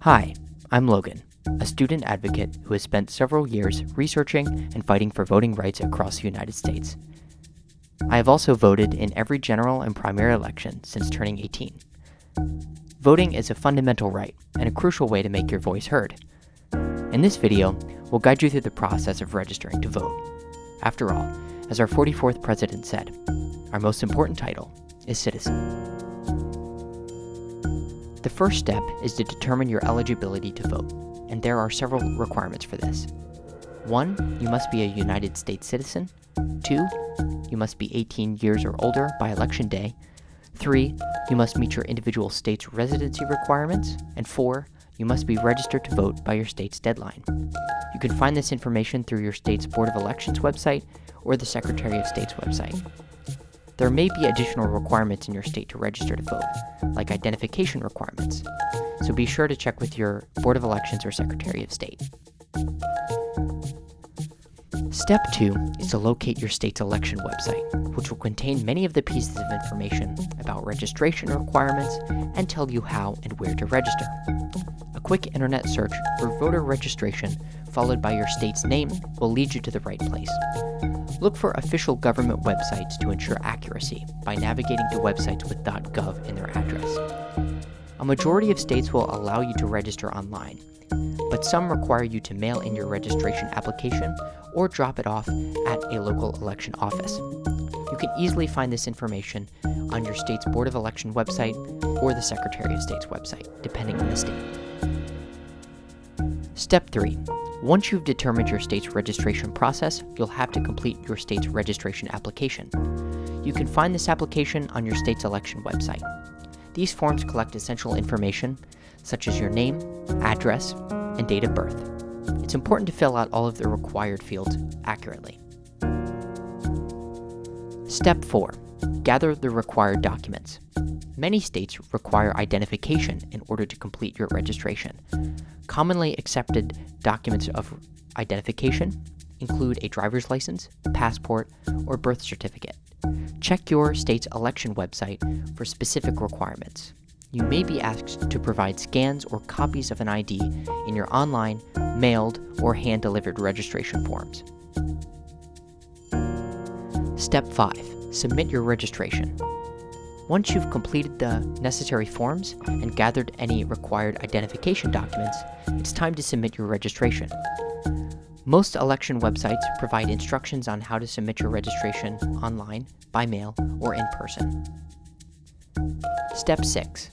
Hi, I'm Logan, a student advocate who has spent several years researching and fighting for voting rights across the United States. I have also voted in every general and primary election since turning 18. Voting is a fundamental right and a crucial way to make your voice heard. In this video, we'll guide you through the process of registering to vote. After all, as our 44th president said, our most important title is citizen. The first step is to determine your eligibility to vote, and there are several requirements for this. 1. You must be a United States citizen. 2. You must be 18 years or older by election day. 3. You must meet your individual state's residency requirements. And 4. You must be registered to vote by your state's deadline. You can find this information through your state's Board of Elections website or the Secretary of State's website. There may be additional requirements in your state to register to vote, like identification requirements, so be sure to check with your Board of Elections or Secretary of State. Step 2 is to locate your state's election website, which will contain many of the pieces of information about registration requirements and tell you how and where to register. A quick internet search for voter registration followed by your state's name will lead you to the right place. Look for official government websites to ensure accuracy by navigating to websites with .gov in their address. A majority of states will allow you to register online, but some require you to mail in your registration application or drop it off at a local election office. You can easily find this information on your state's Board of Election website or the Secretary of State's website, depending on the state. Step 3. Once you've determined your state's registration process, you'll have to complete your state's registration application. You can find this application on your state's election website. These forms collect essential information, such as your name, address, and date of birth. It's important to fill out all of the required fields accurately. Step 4. Gather the required documents. Many states require identification in order to complete your registration. Commonly accepted documents of identification include a driver's license, passport, or birth certificate. Check your state's election website for specific requirements. You may be asked to provide scans or copies of an ID in your online, mailed, or hand-delivered registration forms. Step 5. Submit your registration. Once you've completed the necessary forms and gathered any required identification documents, it's time to submit your registration. Most election websites provide instructions on how to submit your registration online, by mail, or in person. Step 6.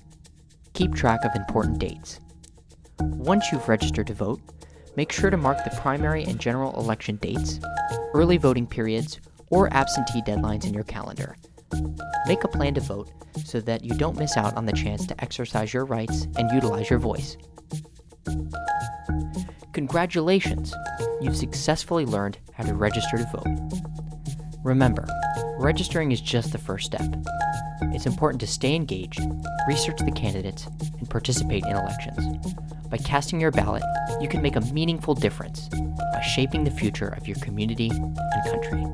Keep track of important dates. Once you've registered to vote, make sure to mark the primary and general election dates, early voting periods, or absentee deadlines in your calendar. Make a plan to vote so that you don't miss out on the chance to exercise your rights and utilize your voice. Congratulations! You've successfully learned how to register to vote. Remember, registering is just the first step. It's important to stay engaged, research the candidates, and participate in elections. By casting your ballot, you can make a meaningful difference by shaping the future of your community and country.